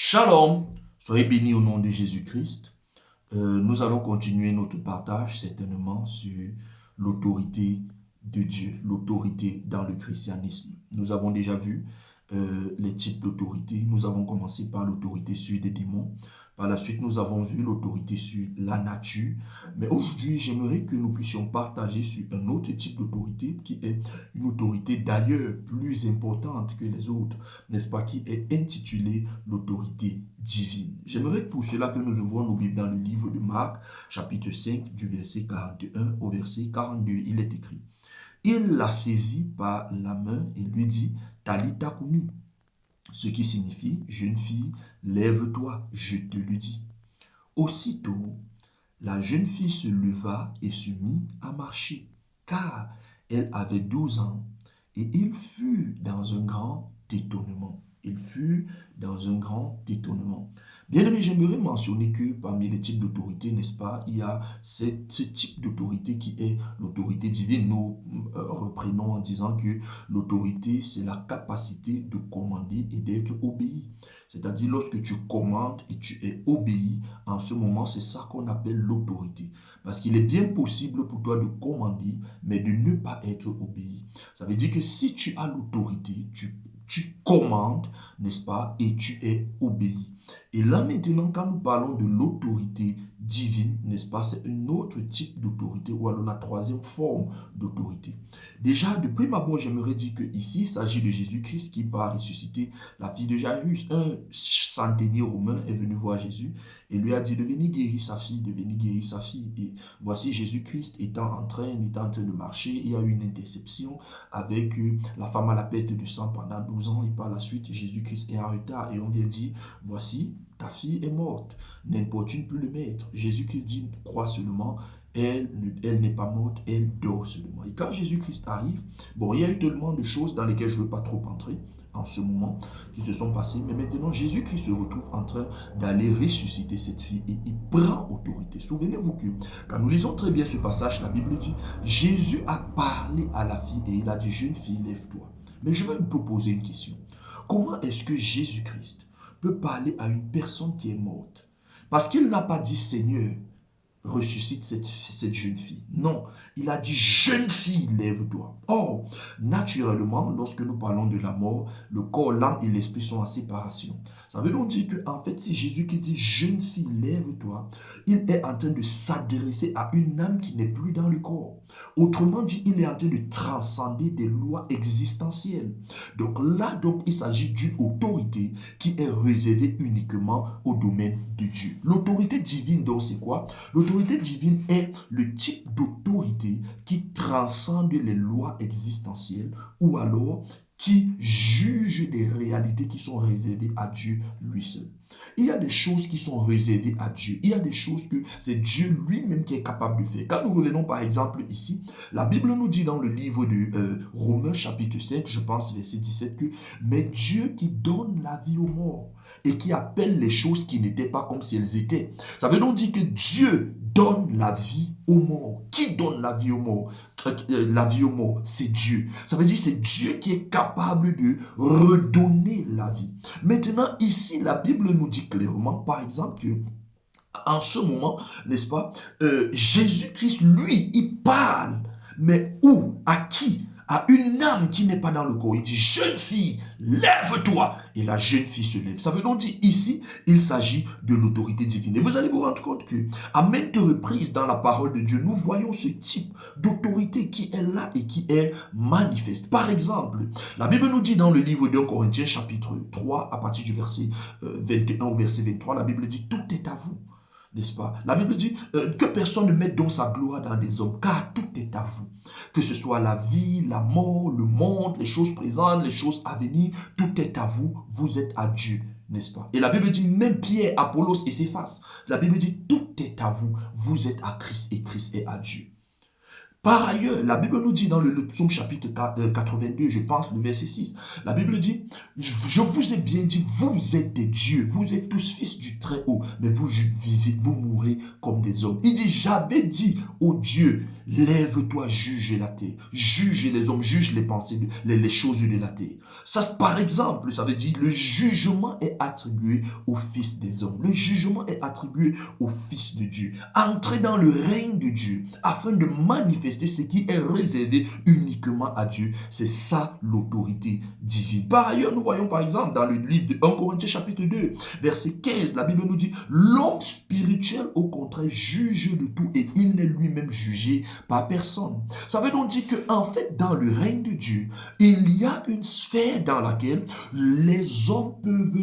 Shalom, soyez bénis au nom de Jésus-Christ. Nous allons continuer notre partage certainement sur l'autorité de Dieu, l'autorité dans le christianisme. Nous avons déjà vu les types d'autorité. Nous avons commencé par l'autorité sur des démons. Par la suite, nous avons vu l'autorité sur la nature. Mais aujourd'hui, j'aimerais que nous puissions partager sur un autre type d'autorité qui est une autorité d'ailleurs plus importante que les autres, n'est-ce pas, qui est intitulée l'autorité divine. J'aimerais pour cela que nous ouvrons nos Bibles dans le livre de Marc, chapitre 5, du verset 41 au verset 42. Il est écrit: il la saisit par la main et lui dit: Talita Kumi, ce qui signifie: jeune fille, lève-toi, je te le dis. Aussitôt, la jeune fille se leva et se mit à marcher, car elle avait 12 ans, et il fut dans un grand étonnement. Il fut dans un grand étonnement. Bien aimé, j'aimerais mentionner que parmi les types d'autorité, n'est-ce pas, il y a ce type d'autorité qui est l'autorité divine. Nous reprenons en disant que l'autorité, c'est la capacité de commander et d'être obéi. C'est-à-dire, lorsque tu commandes et tu es obéi, en ce moment, c'est ça qu'on appelle l'autorité. Parce qu'il est bien possible pour toi de commander, mais de ne pas être obéi. Ça veut dire que si tu as l'autorité, tu commandes, n'est-ce pas, et tu es obéi. Et là maintenant, quand nous parlons de l'autorité divine, n'est-ce pas, c'est un autre type d'autorité, ou alors la troisième forme d'autorité. Déjà, de prime abord, j'aimerais dire qu'ici, il s'agit de Jésus-Christ qui part ressusciter la fille de Jairus. Un centenier romain est venu voir Jésus et lui a dit de venir guérir sa fille, de venir guérir sa fille. Et voici Jésus-Christ étant en train de marcher, il y a eu une interception avec la femme à la perte de sang pendant 12 ans, et par la suite, Jésus-Christ est en retard, et on vient dire: voici, ta fille est morte, n'importune plus le maître. Jésus-Christ dit: crois seulement, elle n'est pas morte, elle dort seulement. Et quand Jésus-Christ arrive, bon, il y a eu tellement de choses dans lesquelles je ne veux pas trop entrer en ce moment, qui se sont passées, mais maintenant Jésus-Christ se retrouve en train d'aller ressusciter cette fille et il prend autorité. Souvenez-vous que quand nous lisons très bien ce passage, la Bible dit: Jésus a parlé à la fille et il a dit: jeune fille, lève-toi. Mais je vais me proposer une question. Comment est-ce que Jésus-Christ peut parler à une personne qui est morte? Parce qu'il n'a pas dit: Seigneur, ressuscite cette jeune fille. Non, il a dit: jeune fille, lève-toi. Or, naturellement, lorsque nous parlons de la mort, le corps, l'âme et l'esprit sont en séparation. Ça veut donc dire que, en fait, si Jésus qui dit: jeune fille, lève-toi, il est en train de s'adresser à une âme qui n'est plus dans le corps. Autrement dit, il est en train de transcender des lois existentielles. Donc là, donc, il s'agit d'une autorité qui est réservée uniquement au domaine de Dieu. L'autorité divine, donc, c'est quoi? L'autorité divine est le type d'autorité qui transcende les lois existentielles ou alors qui juge des réalités qui sont réservées à Dieu lui seul. Il y a des choses qui sont réservées à Dieu. Il y a des choses que c'est Dieu lui-même qui est capable de faire. Quand nous revenons par exemple ici, la Bible nous dit dans le livre de Romains chapitre 5, je pense verset 17, que mais Dieu qui donne la vie aux morts et qui appelle les choses qui n'étaient pas comme si elles étaient. Ça veut donc dire que Dieu donne la vie aux morts. Qui donne la vie aux morts? La vie aux morts, c'est Dieu. Ça veut dire que c'est Dieu qui est capable de redonner la vie. Maintenant, ici, la Bible nous dit clairement, par exemple, que en ce moment, n'est-ce pas, Jésus-Christ, lui, il parle. Mais où? À qui? À une âme qui n'est pas dans le corps. Il dit: jeune fille, lève-toi. Et la jeune fille se lève. Ça veut donc dire ici, il s'agit de l'autorité divine. Et vous allez vous rendre compte que à maintes reprises dans la parole de Dieu, nous voyons ce type d'autorité qui est là et qui est manifeste. Par exemple, la Bible nous dit dans le livre de Corinthiens chapitre 3, à partir du verset 21 au verset 23, la Bible dit: tout est à vous. N'est-ce pas? La Bible dit que personne ne mette donc sa gloire dans des hommes, car tout est à vous. Que ce soit la vie, la mort, le monde, les choses présentes, les choses à venir, tout est à vous. Vous êtes à Dieu, n'est-ce pas? Et la Bible dit, même Pierre, Apollos et Céphas, la Bible dit: tout est à vous. Vous êtes à Christ et Christ est à Dieu. Par ailleurs, la Bible nous dit dans le psaume chapitre 82, je pense, le verset 6, la Bible dit, je vous ai bien dit, vous êtes des dieux, vous êtes tous fils du Très-Haut, mais vous vivez, vous mourrez comme des hommes. Il dit, j'avais dit ô Dieu, lève-toi, juge la terre, juge les hommes, juge les pensées, les choses de la terre. Ça, par exemple, ça veut dire, le jugement est attribué au Fils des hommes. Le jugement est attribué au Fils de Dieu. Entrer dans le règne de Dieu, afin de manifester ce qui est réservé uniquement à Dieu. C'est ça l'autorité divine. Par ailleurs, nous voyons par exemple dans le livre de 1 Corinthiens chapitre 2, verset 15, la Bible nous dit, l'homme spirituel au contraire juge de tout et il n'est lui-même jugé par personne. Ça veut donc dire qu'en fait, dans le règne de Dieu, il y a une sphère dans laquelle les hommes peuvent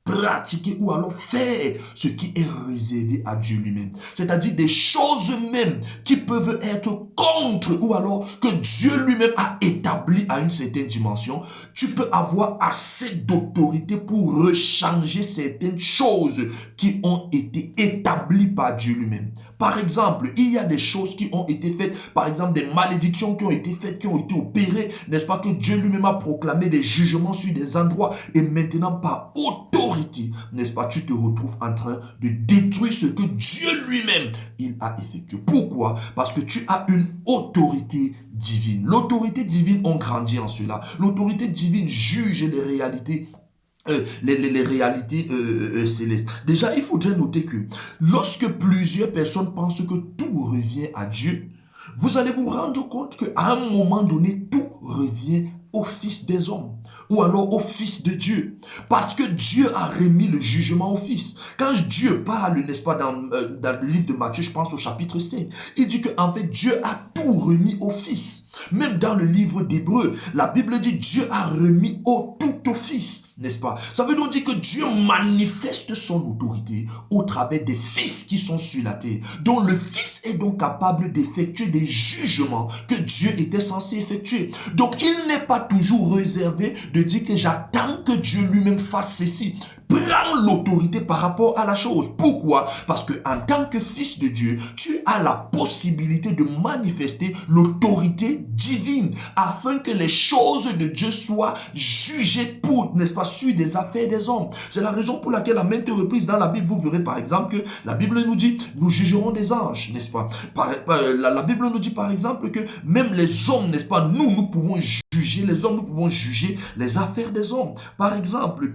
pratiquer ou alors faire ce qui est réservé à Dieu lui-même. C'est-à-dire des choses même qui peuvent être contre ou alors que Dieu lui-même a établi à une certaine dimension. Tu peux avoir assez d'autorité pour rechanger certaines choses qui ont été établies par Dieu lui-même. Par exemple, il y a des choses qui ont été faites, par exemple des malédictions qui ont été faites, qui ont été opérées, n'est-ce pas, que Dieu lui-même a proclamé des jugements sur des endroits et maintenant par autorité, n'est-ce pas, tu te retrouves en train de détruire ce que Dieu lui-même, il a effectué. Pourquoi? Parce que tu as une autorité divine. L'autorité divine, on grandit en cela. L'autorité divine juge les réalités les réalités célestes. Déjà, il faudrait noter que lorsque plusieurs personnes pensent que tout revient à Dieu, vous allez vous rendre compte qu'à un moment donné, tout revient au Fils des hommes ou alors au Fils de Dieu. Parce que Dieu a remis le jugement au Fils. Quand Dieu parle, n'est-ce pas, dans le livre de Matthieu, je pense au chapitre 5, il dit qu'en fait, Dieu a tout remis au Fils. Même dans le livre d'Hébreux, la Bible dit Dieu a remis tout au Fils, n'est-ce pas? Ça veut donc dire que Dieu manifeste son autorité au travers des fils qui sont sur la terre, dont le Fils est donc capable d'effectuer des jugements que Dieu était censé effectuer. Donc il n'est pas toujours réservé de dire que j'attends que Dieu lui-même fasse ceci. Prends l'autorité par rapport à la chose. Pourquoi? Parce que en tant que fils de Dieu, tu as la possibilité de manifester l'autorité divine afin que les choses de Dieu soient jugées pour, n'est-ce pas, sur des affaires des hommes. C'est la raison pour laquelle à maintes reprises dans la Bible, vous verrez par exemple que la Bible nous dit, nous jugerons des anges, n'est-ce pas? La Bible nous dit par exemple que même les hommes, n'est-ce pas, nous pouvons juger les hommes, nous pouvons juger les affaires des hommes. Par exemple,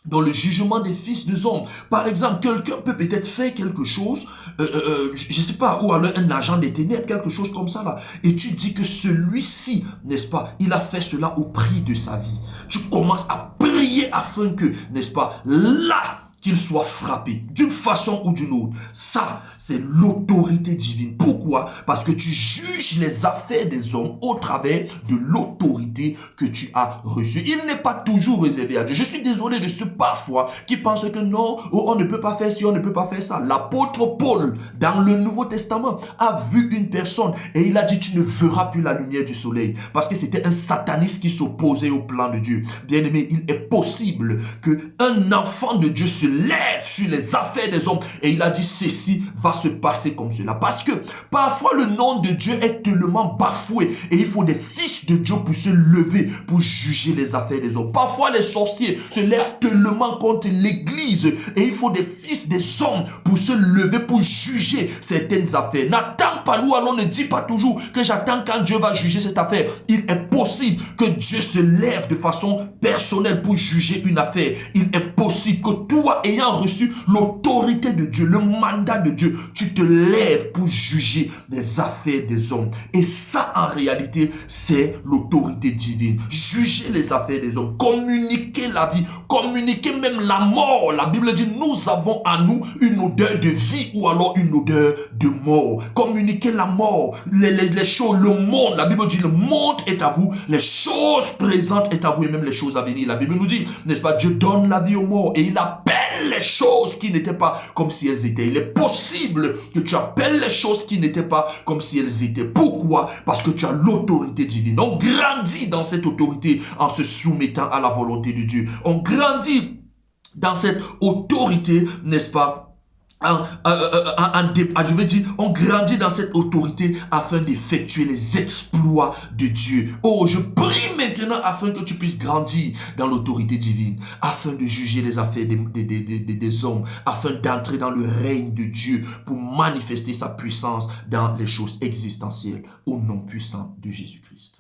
dans le jugement des fils des hommes. Par exemple, quelqu'un peut peut-être faire quelque chose, je ne sais pas, ou alors un agent des ténèbres, quelque chose comme ça là. Et tu dis que celui-ci, n'est-ce pas, il a fait cela au prix de sa vie. Tu commences à prier afin que, n'est-ce pas, là, qu'il soit frappé d'une façon ou d'une autre. Ça, c'est l'autorité divine. Pourquoi? Parce que tu juges les affaires des hommes au travers de l'autorité que tu as reçue. Il n'est pas toujours réservé à Dieu. Je suis désolé de ceux parfois qui pensent que non, on ne peut pas faire ci, on ne peut pas faire ça. L'apôtre Paul, dans le Nouveau Testament, a vu une personne et il a dit, tu ne verras plus la lumière du soleil. Parce que c'était un sataniste qui s'opposait au plan de Dieu. Bien aimé, il est possible qu'un enfant de Dieu se lève sur les affaires des hommes et il a dit ceci va se passer comme cela parce que parfois le nom de Dieu est tellement bafoué et il faut des fils de Dieu pour se lever pour juger les affaires des hommes. Parfois les sorciers se lèvent tellement contre l'église et il faut des fils des hommes pour se lever pour juger certaines affaires. N'attends pas, nous allons ne dit pas toujours que j'attends quand Dieu va juger cette affaire. Il est possible que Dieu se lève de façon personnelle pour juger une affaire. Il est possible que toi ayant reçu l'autorité de Dieu, le mandat de Dieu, tu te lèves pour juger les affaires des hommes. Et ça, en réalité, c'est l'autorité divine. Juger les affaires des hommes, communiquer la vie, communiquer même la mort. La Bible dit, nous avons en nous une odeur de vie ou alors une odeur de mort. Communiquer la mort, les choses, le monde. La Bible dit, le monde est à vous, les choses présentes est à vous et même les choses à venir. La Bible nous dit, n'est-ce pas, Dieu donne la vie aux morts et il appelle les choses qui n'étaient pas comme si elles étaient. Il est possible que tu appelles les choses qui n'étaient pas comme si elles étaient. Pourquoi? Parce que tu as l'autorité divine. On grandit dans cette autorité en se soumettant à la volonté de Dieu. On grandit dans cette autorité, n'est-ce pas, je veux dire, on grandit dans cette autorité afin d'effectuer les exploits de Dieu. Oh, je prie maintenant afin que tu puisses grandir dans l'autorité divine, afin de juger les affaires des hommes, afin d'entrer dans le règne de Dieu pour manifester sa puissance dans les choses existentielles, au nom puissant de Jésus-Christ.